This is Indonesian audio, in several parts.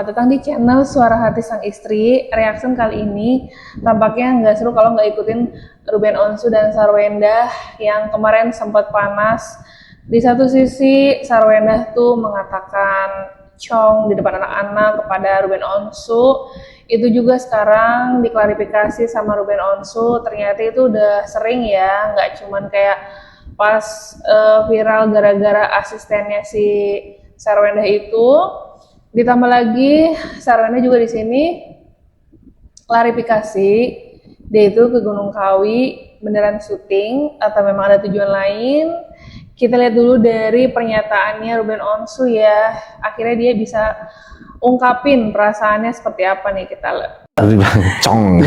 Selamat datang di channel Suara Hati Sang Istri. Reaction kali ini tampaknya nggak seru kalau nggak ikutin Ruben Onsu dan Sarwendah yang kemarin sempat panas. Di satu sisi Sarwendah tuh mengatakan cong di depan anak-anak kepada Ruben Onsu. Itu juga sekarang diklarifikasi sama Ruben Onsu, ternyata itu udah sering ya, nggak cuman kayak pas viral gara-gara asistennya si Sarwendah itu. Ditambah lagi Sarwendah juga di sini klarifikasi dia itu ke Gunung Kawi beneran syuting atau memang ada tujuan lain. Kita lihat dulu dari pernyataannya Ruben Onsu ya, akhirnya dia bisa ungkapin perasaannya seperti apa nih, kita lihat.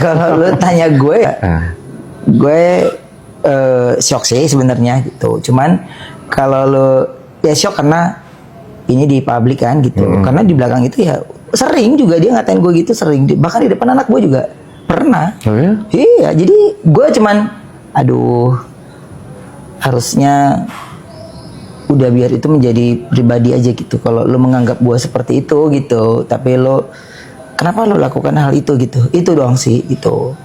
Kalau lu tanya gue shock sih sebenarnya gitu. Cuman kalau lu ya shock karena ini di publik kan gitu. Karena di belakang itu ya sering juga dia ngatain gue gitu, sering. Bahkan di depan anak gue juga pernah. Oh ya? Iya, jadi gue cuman aduh, harusnya udah biar itu menjadi pribadi aja gitu. Kalau lu menganggap gue seperti itu gitu, tapi lu kenapa lu lakukan hal itu gitu? Itu doang sih gitu.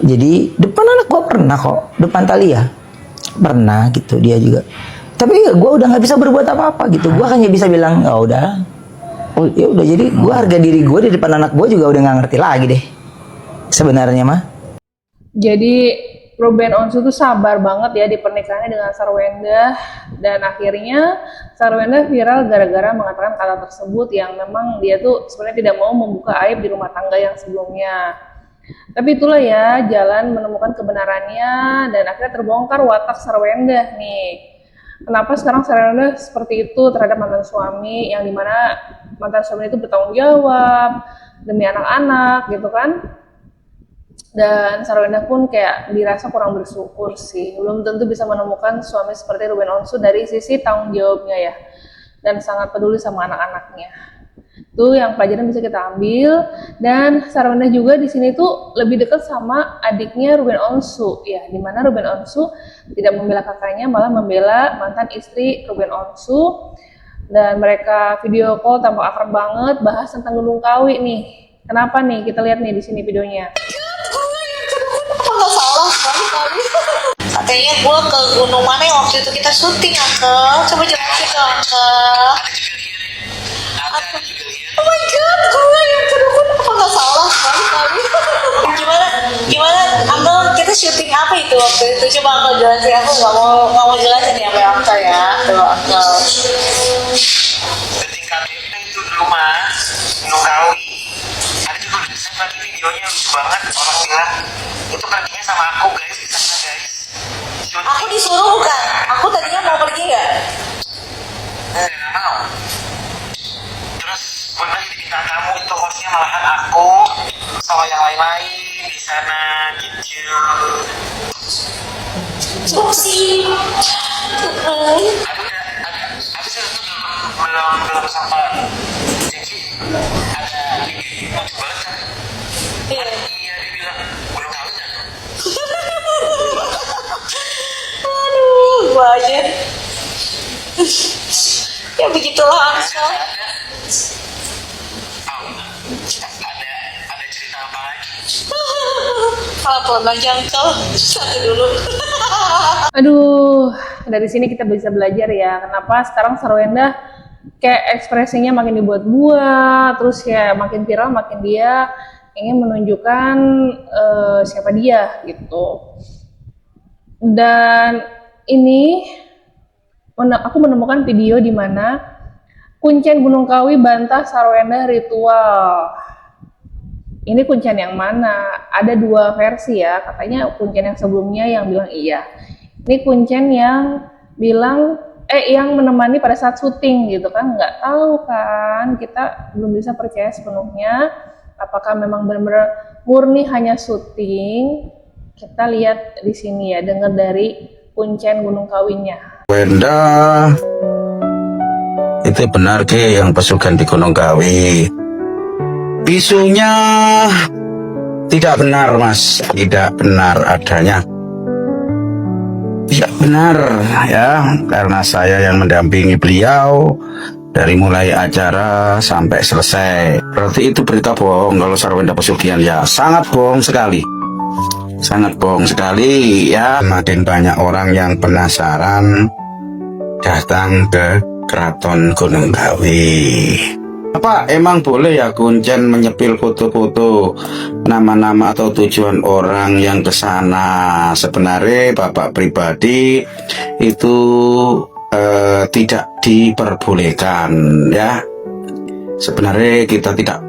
Jadi depan anak gue pernah kok, depan Thalia pernah gitu dia juga. Tapi gue udah nggak bisa berbuat apa-apa gitu. Gue hanya bisa bilang ya udah, oh ya udah. Jadi gue harga diri gue di depan anak gue juga udah nggak ngerti lagi deh sebenarnya mah. Jadi Ruben Onsu tuh sabar banget ya di pernikahannya dengan Sarwendah, dan akhirnya Sarwendah viral gara-gara mengatakan kata tersebut yang memang dia tuh sebenarnya tidak mau membuka aib di rumah tangga yang sebelumnya. Tapi itulah ya jalan menemukan kebenarannya, dan akhirnya terbongkar watak Sarwendah nih. Kenapa sekarang Sarwendah seperti itu terhadap mantan suami, yang dimana mantan suami itu bertanggung jawab demi anak-anak gitu kan. Dan Sarwendah pun kayak dirasa kurang bersyukur sih, belum tentu bisa menemukan suami seperti Ruben Onsu dari sisi tanggung jawabnya ya, dan sangat peduli sama anak-anaknya. Itu yang pelajaran bisa kita ambil. Dan Sarwendah juga di sini tuh lebih dekat sama adiknya Ruben Onsu ya, dimana Ruben Onsu tidak membela kakaknya, malah membela mantan istri Ruben Onsu. Dan mereka video call tampak akrab banget, bahas tentang Gunung Kawi nih. Kenapa nih? Kita lihat nih di sini videonya. Katanya gue ke gunung mana yang waktu itu kita syuting, Uncle? Coba jelasin ke Uncle. Oh my god, gue yang kedukun apa nggak salah kali. Gimana Uncle, kita syuting apa itu waktu itu? Coba Uncle jelasin. Aku nggak mau jelasin ya sama Uncle ya. Tuh Uncle. Syuting kami itu di rumah Gunung Kawi. Ada juga udah desain lagi videonya, lucu banget. Orang bilang itu perginya sama aku guys, di sana guys. Aku disuruh bukan? Aku tadinya mau pergi nggak? Nggak mau. Terus pernah di bintang tamu itu hostnya malahan aku sama yang lain-lain di sana gitu. Susi. Aku sih belum sampai. Jadi ada video lucu banget kan? Iya, dia bilang belum tahu kan? Aduh, gue aja. Ya begitulah Uncle. Ada cerita apa lagi? Kalau pelan aja Uncle, satu dulu. Aduh, dari sini kita bisa belajar ya, kenapa sekarang Sarwendah kayak ekspresinya makin dibuat-buat, terus ya makin viral, makin dia ingin menunjukkan siapa dia gitu. Dan ini aku menemukan video di mana Kuncen Gunung Kawi bantah Sarwendah ritual. Ini Kuncen yang mana? Ada dua versi ya, katanya Kuncen yang sebelumnya yang bilang iya. Ini Kuncen yang bilang yang menemani pada saat syuting gitu kan. Nggak tahu kan, kita belum bisa percaya sepenuhnya apakah memang benar-benar murni hanya syuting. Kita lihat di sini ya, dengar dari Kuncen Gunung Kawinya. Wenda, itu benar ke yang pesugihan di Gunung Kawi? Isunya tidak benar mas, tidak benar adanya. Tidak benar ya, karena saya yang mendampingi beliau dari mulai acara sampai selesai. Berarti itu berita bohong kalau Sarwenda pesugihan ya. Sangat bohong sekali. Sangat bohong sekali ya. Makin banyak orang yang penasaran datang ke Keraton Gunung Kawi. Apa emang boleh ya Kuncen menyepil foto-foto nama-nama atau tujuan orang yang ke sana? Sebenarnya Bapak pribadi itu tidak diperbolehkan ya. Sebenarnya kita tidak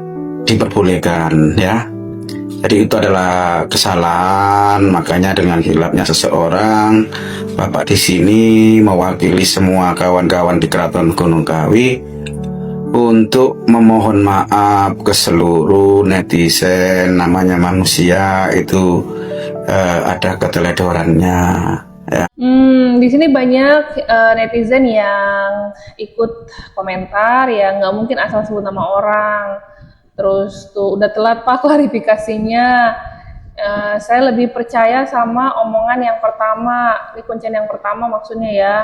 diperbolehkan ya. Jadi itu adalah kesalahan, makanya dengan hilapnya seseorang, Bapak di sini mewakili semua kawan-kawan di Keraton Gunung Kawi untuk memohon maaf ke seluruh netizen. Namanya manusia itu ada keteledorannya. Ya. Di sini banyak netizen yang ikut komentar ya, nggak mungkin asal sebut nama orang. Terus tuh udah telat Pak klarifikasinya. Saya lebih percaya sama omongan yang pertama, ini kuncian yang pertama maksudnya ya.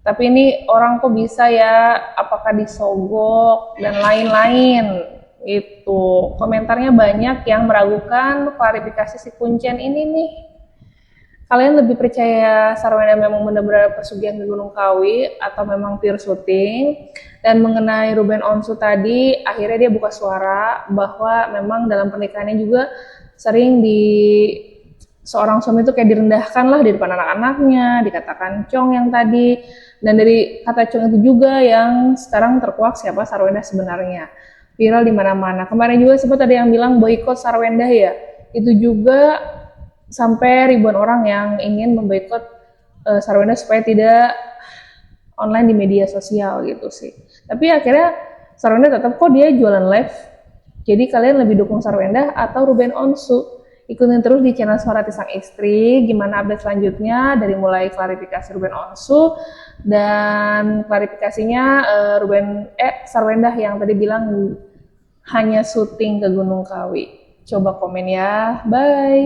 Tapi ini orang kok bisa ya, apakah disogok dan lain-lain gitu. Komentarnya banyak yang meragukan klarifikasi si kuncian ini nih. Kalian lebih percaya Sarwenda memang benar-benar pesugihan ke Gunung Kawi atau memang pure syuting? Dan mengenai Ruben Onsu tadi, akhirnya dia buka suara bahwa memang dalam pernikahannya juga sering seorang suami itu kayak direndahkan lah di depan anak-anaknya, dikatakan cong yang tadi, dan dari kata cong itu juga yang sekarang terkuak siapa Sarwenda sebenarnya, viral di mana-mana. Kemarin juga sempat ada yang bilang boikot Sarwenda ya, itu juga sampai ribuan orang yang ingin memboikot Sarwenda supaya tidak online di media sosial gitu sih. Tapi akhirnya Sarwenda tetap kok dia jualan live. Jadi kalian lebih dukung Sarwenda atau Ruben Onsu? Ikutin terus di channel Suara Hati Sang Istri, gimana update selanjutnya dari mulai klarifikasi Ruben Onsu dan klarifikasinya Sarwenda yang tadi bilang hanya syuting ke Gunung Kawi. Coba komen ya, bye.